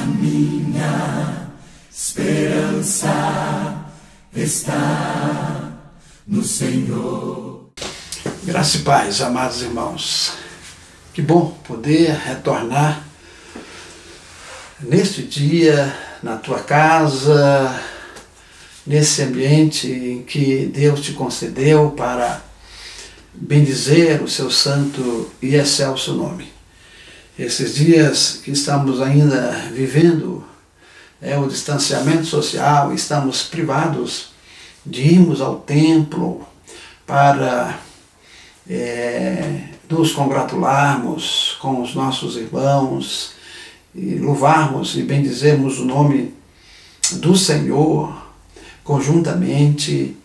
minha esperança está no Senhor. Graça e paz, amados irmãos. Que bom poder retornar neste dia, na tua casa, nesse ambiente em que Deus te concedeu para bendizer o seu santo e excelso nome. Esses dias que estamos ainda vivendo o distanciamento social, estamos privados de irmos ao templo para nos congratularmos com os nossos irmãos e louvarmos e bendizermos o nome do Senhor conjuntamente.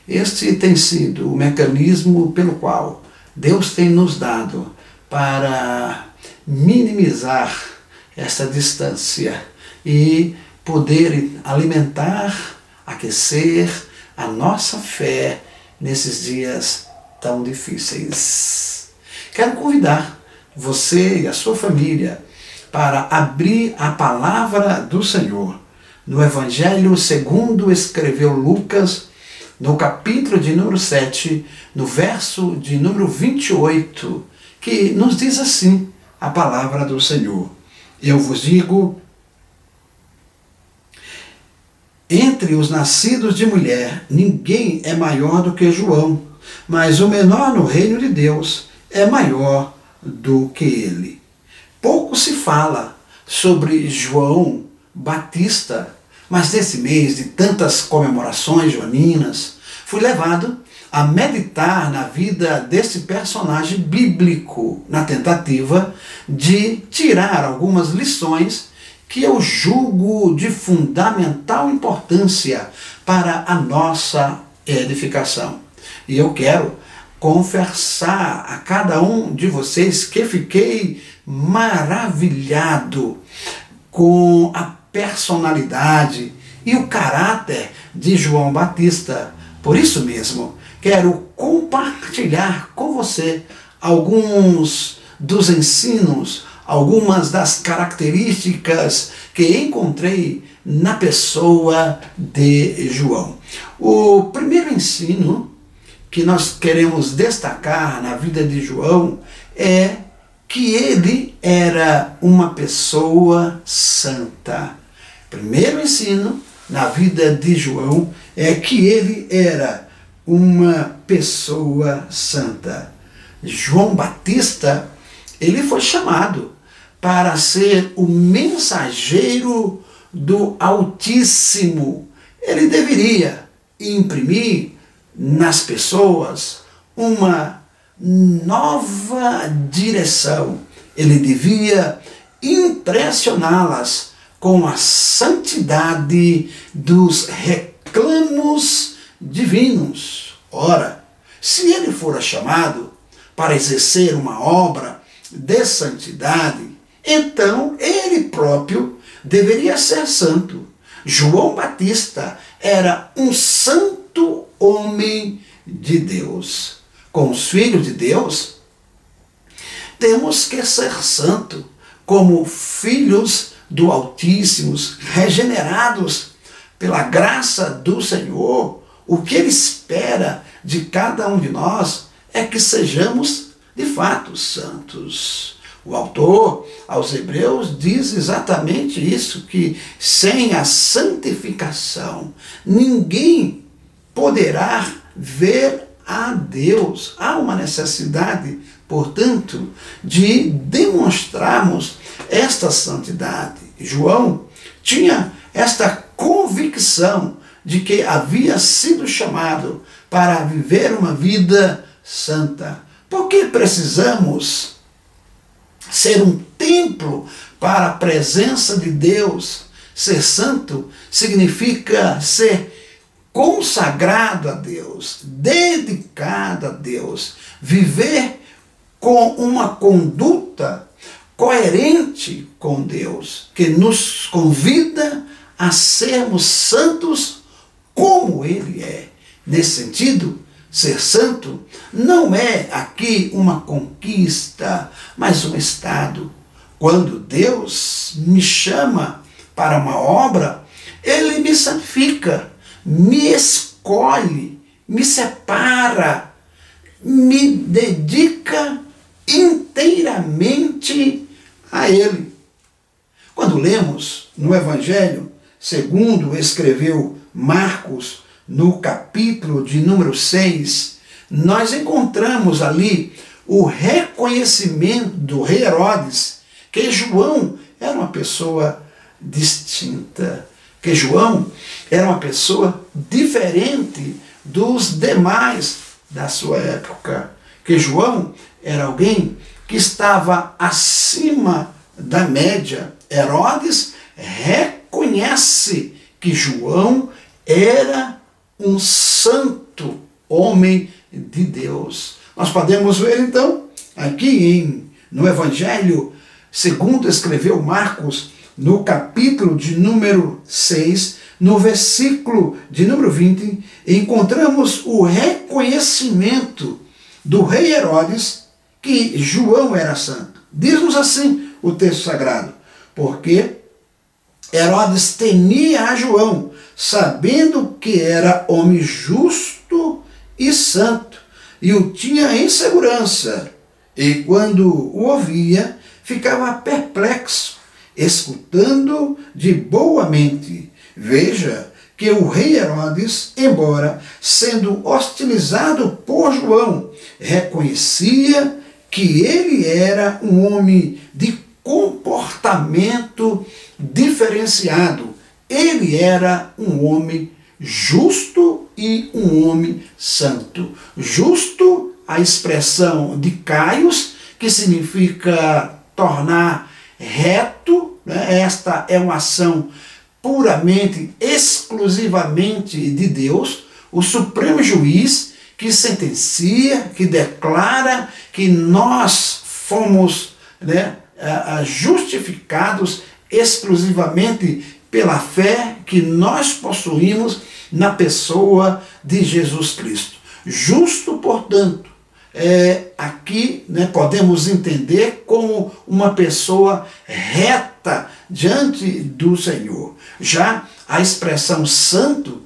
Este tem sido o mecanismo pelo qual Deus tem nos dado para minimizar essa distância e poder alimentar, aquecer a nossa fé nesses dias tão difíceis. Quero convidar você e a sua família para abrir a palavra do Senhor no Evangelho segundo escreveu Lucas, no capítulo de número 7, no verso de número 28, que nos diz assim a palavra do Senhor. Eu vos digo, entre os nascidos de mulher, ninguém é maior do que João, mas o menor no reino de Deus é maior do que ele. Pouco se fala sobre João Batista, mas nesse mês de tantas comemorações joaninas, fui levado a meditar na vida desse personagem bíblico, na tentativa de tirar algumas lições que eu julgo de fundamental importância para a nossa edificação. E eu quero confessar a cada um de vocês que fiquei maravilhado com a personalidade e o caráter de João Batista. Por isso mesmo, quero compartilhar com você alguns dos ensinos, algumas das características que encontrei na pessoa de João. O primeiro ensino que nós queremos destacar na vida de João é que ele era uma pessoa santa. Primeiro ensino na vida de João é que ele era uma pessoa santa. João Batista, ele foi chamado para ser o mensageiro do Altíssimo. Ele deveria imprimir nas pessoas uma nova direção. Ele devia impressioná-las com a santidade dos reclamos divinos. Ora, se ele fora chamado para exercer uma obra de santidade, então ele próprio deveria ser santo. João Batista era um santo homem de Deus. Com os filhos de Deus, temos que ser santo, como filhos do Altíssimo, regenerados pela graça do Senhor. O que Ele espera de cada um de nós é que sejamos de fato santos. O autor aos Hebreus diz exatamente isso, que sem a santificação ninguém poderá ver a Deus. Há uma necessidade, portanto, de demonstrarmos esta santidade. João tinha esta convicção de que havia sido chamado para viver uma vida santa. Por que precisamos ser um templo para a presença de Deus? Ser santo significa ser consagrado a Deus, dedicado a Deus, viver com uma conduta coerente com Deus, que nos convida a sermos santos como Ele é. Nesse sentido, ser santo não é aqui uma conquista, mas um estado. Quando Deus me chama para uma obra, ele me santifica, me escolhe, me separa, me dedica inteiramente a ele. Quando lemos no Evangelho, segundo escreveu Marcos, no capítulo de número 6, nós encontramos ali o reconhecimento do rei Herodes, que João era uma pessoa distinta, que João era uma pessoa diferente dos demais da sua época, que João era alguém que estava acima da média. Herodes reconhece que João era um santo homem de Deus. Nós podemos ver então aqui no Evangelho segundo escreveu Marcos, no capítulo de número 6, no versículo de número 20, encontramos o reconhecimento do rei Herodes que João era santo. Diz-nos assim o texto sagrado: porque Herodes temia a João, sabendo que era homem justo e santo, e o tinha em segurança, e quando o ouvia, ficava perplexo, escutando de boa mente. Veja que o rei Herodes, embora sendo hostilizado por João, reconhecia que ele era um homem de comportamento diferenciado. Ele era um homem justo e um homem santo. Justo, a expressão de Caios, que significa tornar reto, né? Esta é uma ação puramente, exclusivamente de Deus, o supremo juiz que sentencia, que declara que nós fomos, né, justificados exclusivamente pela fé que nós possuímos na pessoa de Jesus Cristo. Justo, portanto, aqui, né, podemos entender como uma pessoa reta diante do Senhor. Já a expressão santo,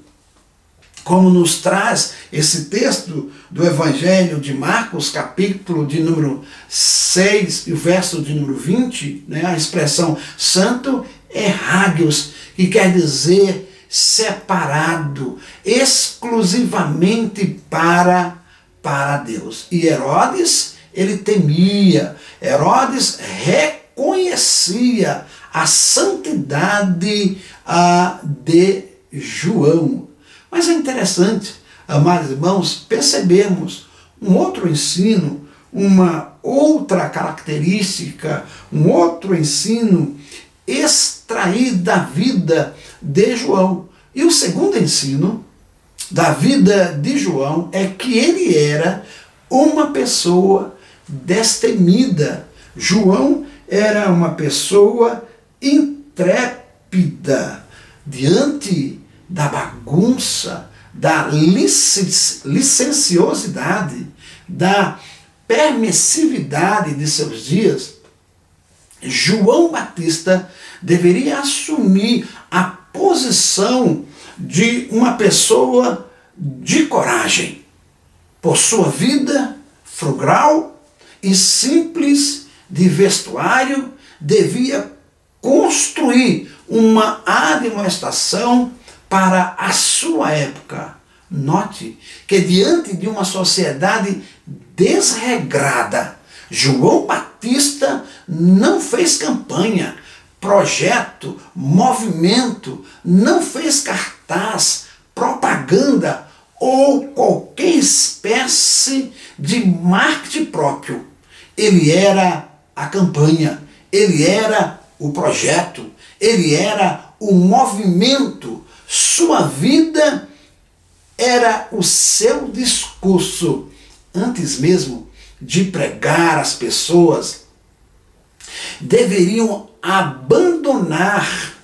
como nos traz esse texto do Evangelho de Marcos, capítulo de número 6, e o verso de número 20, né, a expressão santo é hagios, que quer dizer separado, exclusivamente para Deus. E Herodes, ele temia, Herodes reconhecia a santidade de João. Mas é interessante, amados irmãos, percebermos um outro ensino, uma outra característica, um outro ensino extraído da vida de João. E o segundo ensino da vida de João é que ele era uma pessoa destemida. João era uma pessoa intrépida diante da bagunça, da licenciosidade, da permissividade de seus dias. João Batista deveria assumir a posição de uma pessoa de coragem, por sua vida frugal e simples de vestuário, devia construir uma admoestação para a sua época. Note que diante de uma sociedade desregrada, João Batista não fez campanha, projeto, movimento, não fez cartaz, propaganda ou qualquer espécie de marketing próprio. Ele era a campanha, ele era o projeto, ele era o movimento. Sua vida era o seu discurso. Antes mesmo de pregar, as pessoas deveriam abandonar.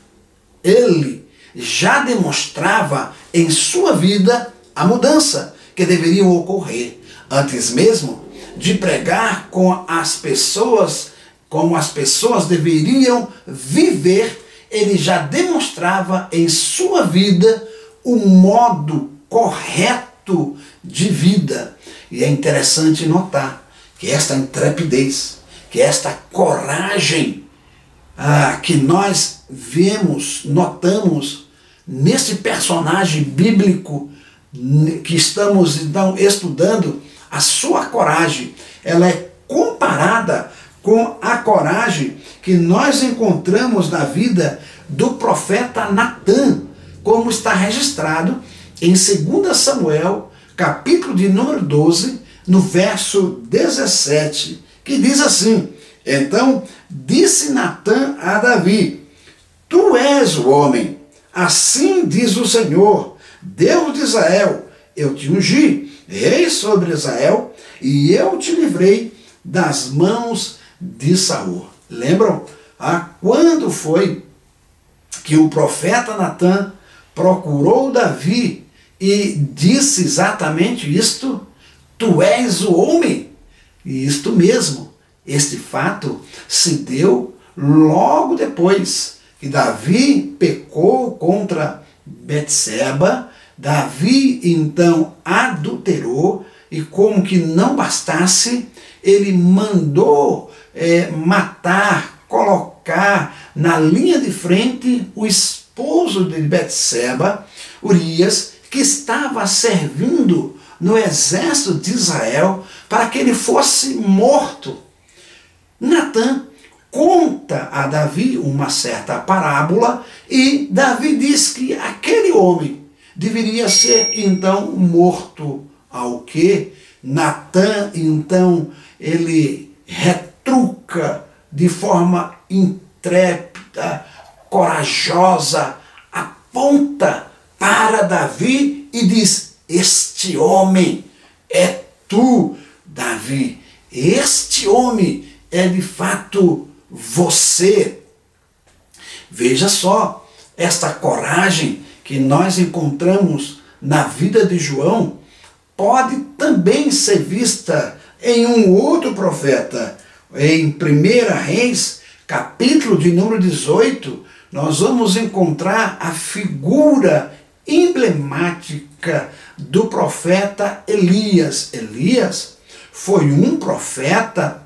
Ele já demonstrava em sua vida a mudança que deveria ocorrer. Antes mesmo de pregar com as pessoas, como as pessoas deveriam viver, ele já demonstrava em sua vida o modo correto de vida. E é interessante notar que esta intrepidez, que esta coragem que nós vemos, notamos nesse personagem bíblico que estamos então estudando, a sua coragem, ela é comparada com a coragem que nós encontramos na vida do profeta Natã, como está registrado em 2 Samuel, capítulo de número 12, no verso 17, que diz assim: então disse Natã a Davi: tu és o homem, assim diz o Senhor, Deus de Israel, eu te ungi, rei sobre Israel, e eu te livrei das mãos de Saul. Lembram? Quando foi que o profeta Natã procurou Davi e disse exatamente isto? Tu és o homem. E isto mesmo, este fato se deu logo depois que Davi pecou contra Betseba. Davi então adulterou, e como que não bastasse, ele mandou matar, colocar na linha de frente o esposo de Betseba, Urias, que estava servindo no exército de Israel, para que ele fosse morto. Natã conta a Davi uma certa parábola, e Davi diz que aquele homem deveria ser então morto. Ao que Natã então ele retruca de forma intrépida, corajosa, aponta para Davi e diz: este homem é tu, Davi, este homem é de fato você. Veja só, esta coragem que nós encontramos na vida de João pode também ser vista em um outro profeta. Em 1 Reis, capítulo de número 18, nós vamos encontrar a figura emblemática do profeta Elias. Elias foi um profeta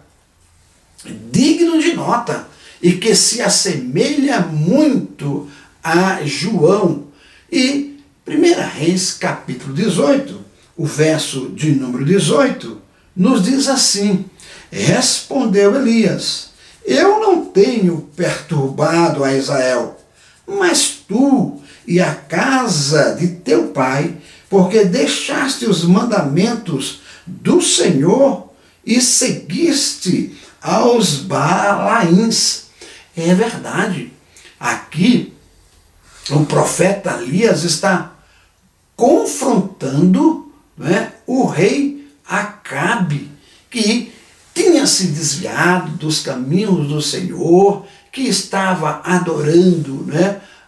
digno de nota e que se assemelha muito a João. E 1 Reis, capítulo 18, o verso de número 18, nos diz assim: respondeu Elias: eu não tenho perturbado a Israel, mas tu e a casa de teu pai, porque deixaste os mandamentos do Senhor e seguiste aos Baalaíns. É verdade, aqui o profeta Elias está confrontando o rei Acabe, que tinha se desviado dos caminhos do Senhor, que estava adorando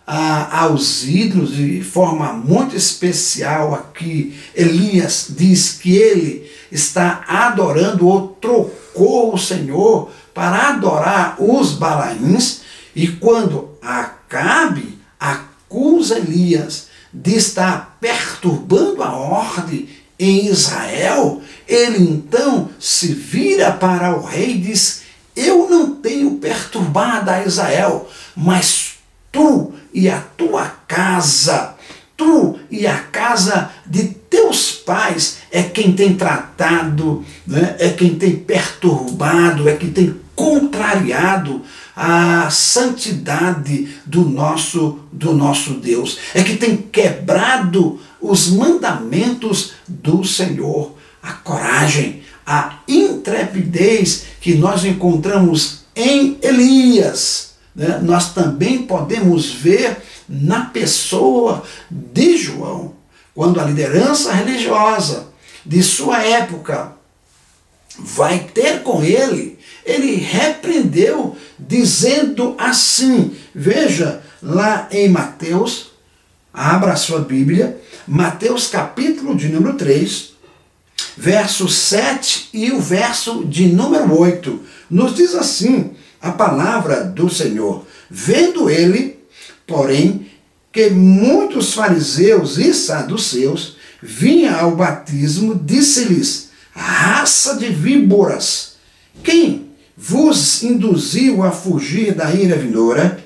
aos ídolos de forma muito especial. Aqui Elias diz que ele está adorando ou trocou o Senhor para adorar os Baalaíns. E quando Acabe acusa Elias de estar perturbando a ordem em Israel, ele então se vira para o rei e diz: eu não tenho perturbado a Israel, mas tu e a tua casa, tu e a casa de teus pais é quem tem tratado, é quem tem perturbado, é quem tem contrariado a santidade do nosso Deus, é que tem quebrado os mandamentos do Senhor. A coragem, a intrepidez que nós encontramos em Elias, nós também podemos ver na pessoa de João, quando a liderança religiosa de sua época vai ter com ele, ele repreendeu dizendo assim. Veja lá em Mateus, abra a sua Bíblia, Mateus capítulo de número 3, verso 7 e o verso de número 8, nos diz assim a palavra do Senhor: vendo ele porém, que muitos fariseus e saduceus vinham ao batismo, disse-lhes: raça de víboras, quem vos induziu a fugir da ira vindoura?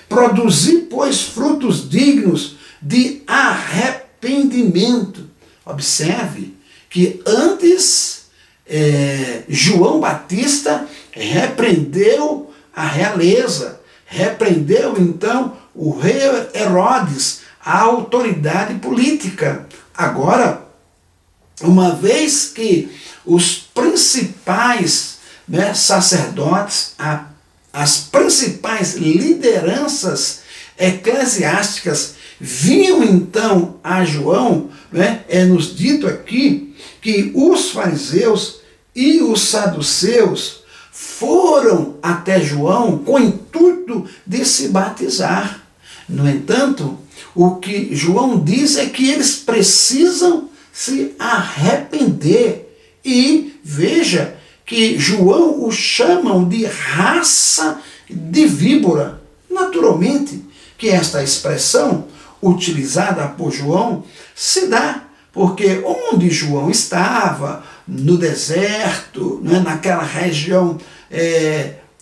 Produzi, pois, frutos dignos de arrependimento. Observe que antes João Batista repreendeu a realeza, repreendeu então o rei Herodes, a autoridade política. Agora, uma vez que os principais sacerdotes, as principais lideranças eclesiásticas vinham então a João, é nos dito aqui que os fariseus e os saduceus foram até João com o intuito de se batizar. No entanto, o que João diz é que eles precisam se arrepender. E veja que João os chamam de raça de víbora. Naturalmente que esta expressão utilizada por João se dá porque onde João estava, no deserto, naquela região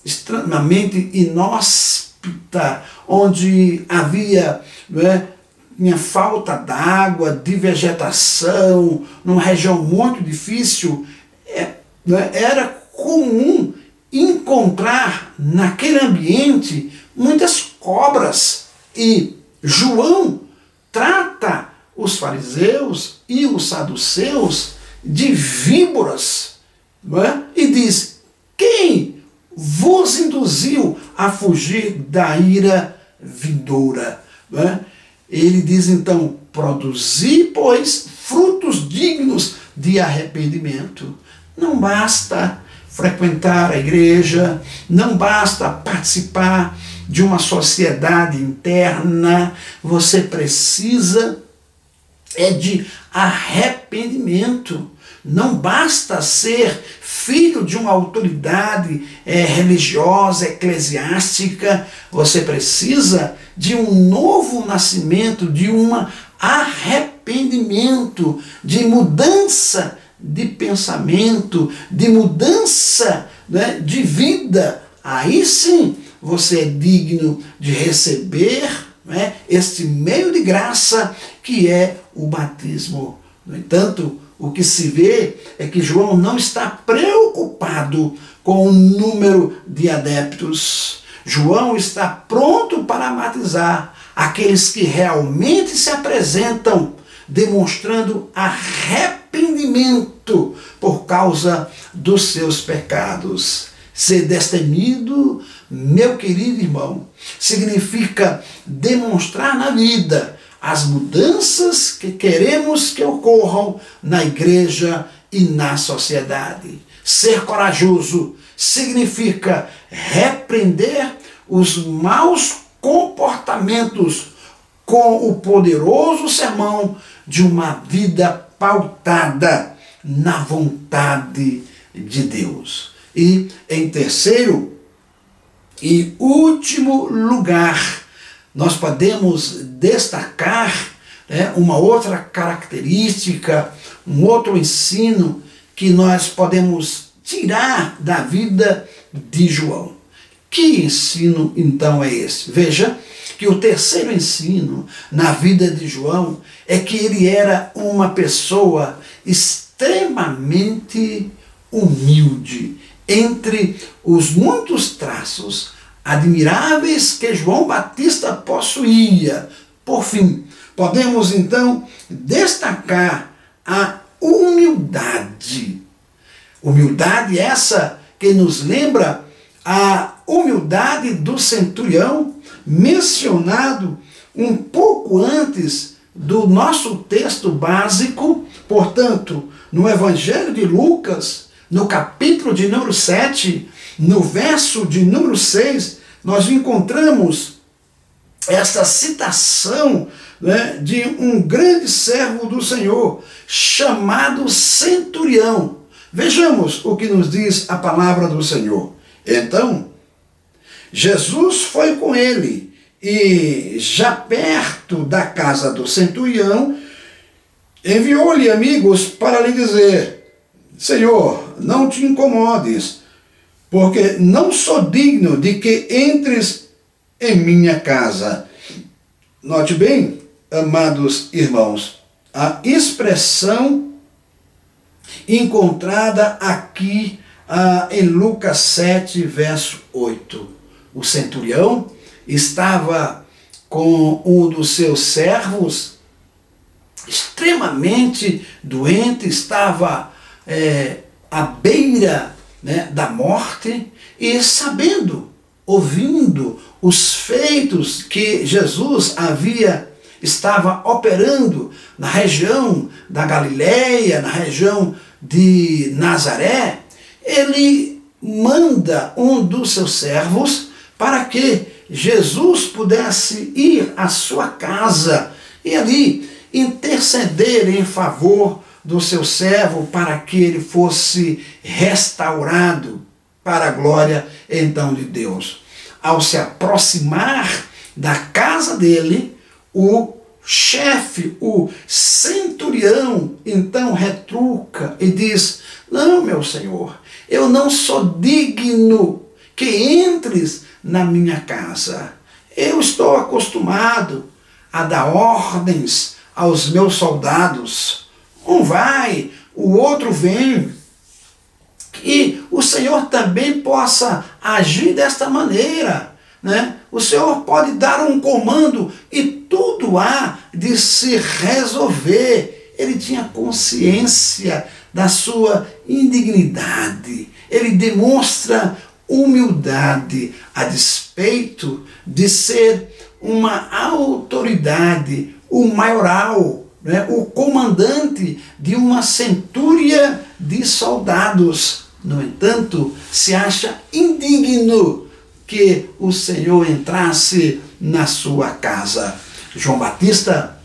extremamente inóspita, onde havia tinha falta d'água, de vegetação, numa região muito difícil, era comum encontrar naquele ambiente muitas cobras. E João trata os fariseus e os saduceus de víboras, e diz: quem vos induziu a fugir da ira vindoura? Ele diz então: produzi, pois, frutos dignos de arrependimento. Não basta frequentar a igreja, não basta participar de uma sociedade interna, você precisa de arrependimento. Não basta ser filho de uma autoridade religiosa, eclesiástica, você precisa de um novo nascimento, de um arrependimento, de mudança de pensamento, de mudança de vida. Aí sim você é digno de receber este meio de graça que é o batismo. No entanto, o que se vê é que João não está preocupado com o número de adeptos. João está pronto para batizar aqueles que realmente se apresentam demonstrando arrependimento por causa dos seus pecados. Ser destemido, meu querido irmão, significa demonstrar na vida as mudanças que queremos que ocorram na igreja e na sociedade. Ser corajoso significa repreender os maus comportamentos com o poderoso sermão de uma vida pautada na vontade de Deus. E em terceiro e último lugar, nós podemos destacar uma outra característica, um outro ensino que nós podemos tirar da vida de João. Que ensino então é esse? Veja que o terceiro ensino na vida de João é que ele era uma pessoa extremamente humilde. Entre os muitos traços admiráveis que João Batista possuía, por fim, podemos então destacar a humildade. Humildade essa que nos lembra a humildade do centurião, mencionado um pouco antes do nosso texto básico. Portanto, no Evangelho de Lucas, no capítulo de número 7, no verso de número 6, nós encontramos essa citação de um grande servo do Senhor, chamado centurião. Vejamos o que nos diz a palavra do Senhor. Então, Jesus foi com ele, E já perto da casa do centurião, enviou-lhe amigos para lhe dizer: Senhor, não te incomodes, porque não sou digno de que entres em minha casa. Note bem, amados irmãos, a expressão encontrada aqui em Lucas 7, verso 8. O centurião estava com um dos seus servos extremamente doente, estava à beira, né, da morte, e sabendo, ouvindo os feitos que Jesus estava operando na região da Galileia, na região de Nazaré, ele manda um dos seus servos para que Jesus pudesse ir à sua casa e ali interceder em favor do seu servo para que ele fosse restaurado para a glória então de Deus. Ao se aproximar da casa dele, o chefe, o centurião, então retruca e diz: não, meu senhor, eu não sou digno que entres na minha casa. Eu estou acostumado a dar ordens aos meus soldados. Um vai, o outro vem. E o Senhor também possa agir desta maneira, né? O Senhor pode dar um comando e tudo há de se resolver. Ele tinha consciência da sua indignidade. Ele demonstra humildade a despeito de ser uma autoridade, o maioral, né, o comandante de uma centúria de soldados. No entanto, se acha indigno que o Senhor entrasse na sua casa. João Batista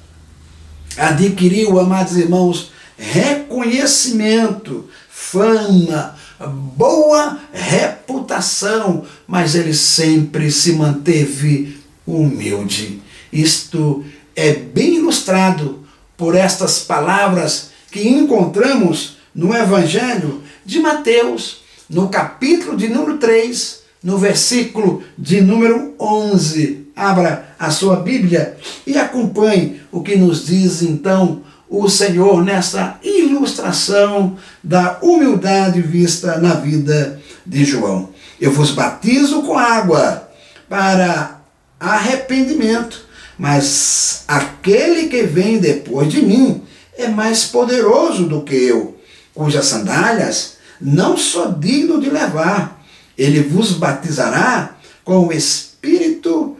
adquiriu, amados irmãos, reconhecimento, fama, boa reputação, mas ele sempre se manteve humilde. Isto é bem ilustrado por estas palavras que encontramos no Evangelho de Mateus, no capítulo de número 3, no versículo de número 11. Abra a sua Bíblia e acompanhe o que nos diz então o Senhor nessa ilustração da humildade vista na vida de João. Eu vos batizo com água para arrependimento, mas aquele que vem depois de mim é mais poderoso do que eu, cujas sandálias não sou digno de levar. Ele vos batizará com o Espírito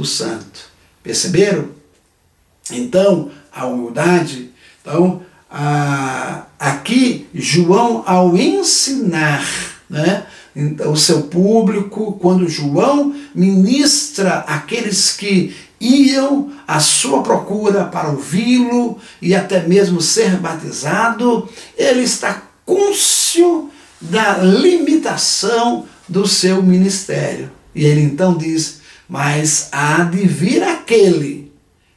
Santo. Perceberam? Então, a humildade. Então, aqui João, ao ensinar, né, o seu público, quando João ministra aqueles que iam à sua procura para ouvi-lo e até mesmo ser batizado, ele está cônscio da limitação do seu ministério. E ele então diz: mas há de vir aquele,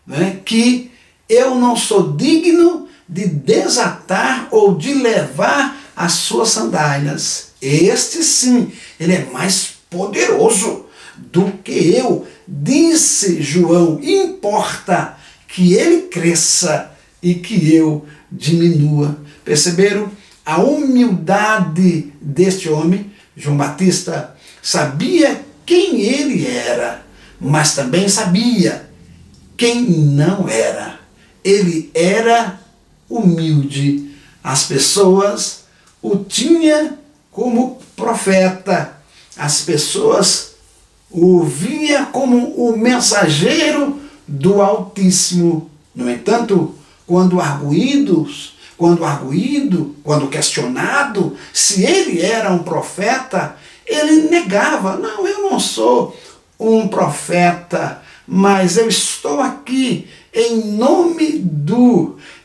né, que eu não sou digno de desatar ou de levar as suas sandálias. Este sim, ele é mais poderoso do que eu. Disse João: importa que ele cresça e que eu diminua. Perceberam a humildade deste homem? João Batista sabia quem ele era, mas também sabia quem não era. Ele era humilde. As pessoas o tinham como profeta. As pessoas o via como o mensageiro do Altíssimo. No entanto, quando questionado se ele era um profeta, ele negava: não, eu não sou um profeta, mas eu estou aqui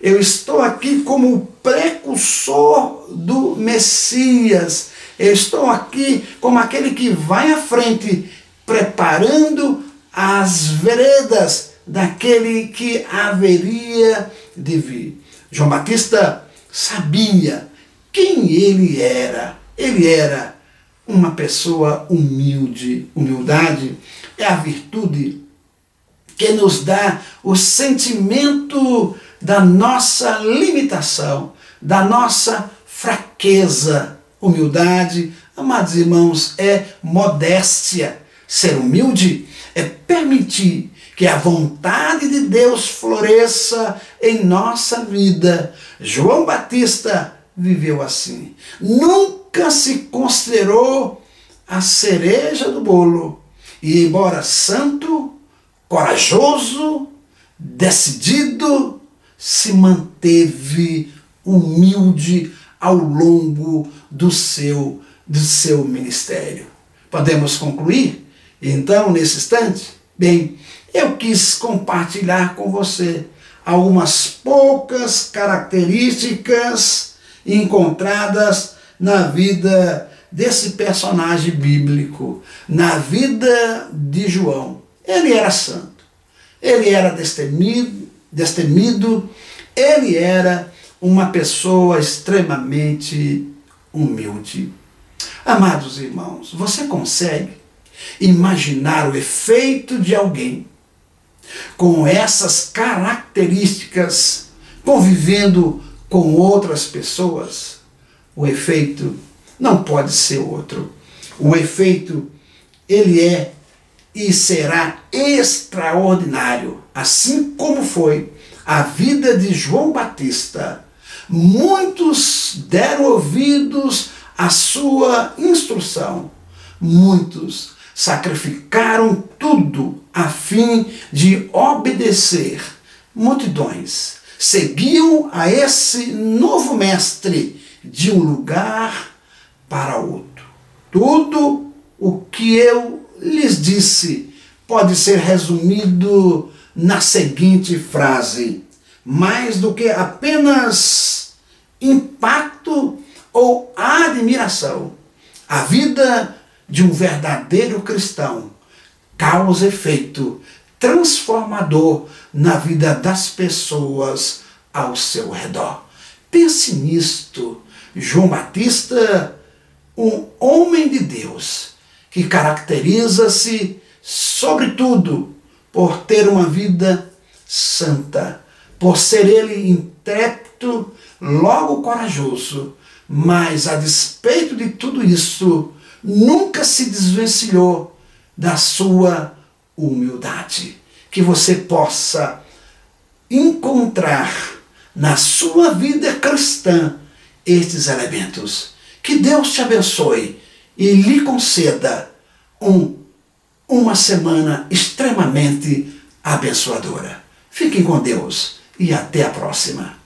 eu estou aqui como precursor do Messias. Eu estou aqui como aquele que vai à frente, preparando as veredas daquele que haveria de vir. João Batista sabia quem ele era. Ele era uma pessoa humilde. Humildade é a virtude que nos dá o sentimento da nossa limitação, da nossa fraqueza. Humildade, amados irmãos, é modéstia. Ser humilde é permitir que a vontade de Deus floresça em nossa vida. João Batista viveu assim. Nunca se considerou a cereja do bolo. E embora santo, corajoso, decidido, se manteve humilde ao longo do seu ministério. Podemos concluir? Então, nesse instante, bem, eu quis compartilhar com você algumas poucas características encontradas na vida desse personagem bíblico, na vida de João. Ele era santo, ele era destemido, ele era uma pessoa extremamente humilde. Amados irmãos, você consegue imaginar o efeito de alguém com essas características convivendo com outras pessoas? O efeito não pode ser outro. O efeito, ele é e será extraordinário, assim como foi a vida de João Batista. Muitos deram ouvidos à sua instrução. Muitos sacrificaram tudo a fim de obedecer. Multidões seguiam a esse novo mestre de um lugar para outro. Tudo o que eu lhes disse pode ser resumido na seguinte frase: mais do que apenas impacto ou admiração, a vida de um verdadeiro cristão causa efeito transformador na vida das pessoas ao seu redor. Pense nisto. João Batista, um homem de Deus, que caracteriza-se, sobretudo, por ter uma vida santa, por ser ele intrépido, logo corajoso, mas a despeito de tudo isso, nunca se desvencilhou da sua humildade. Que você possa encontrar na sua vida cristã estes elementos. Que Deus te abençoe e lhe conceda uma semana extremamente abençoadora. Fiquem com Deus e até a próxima.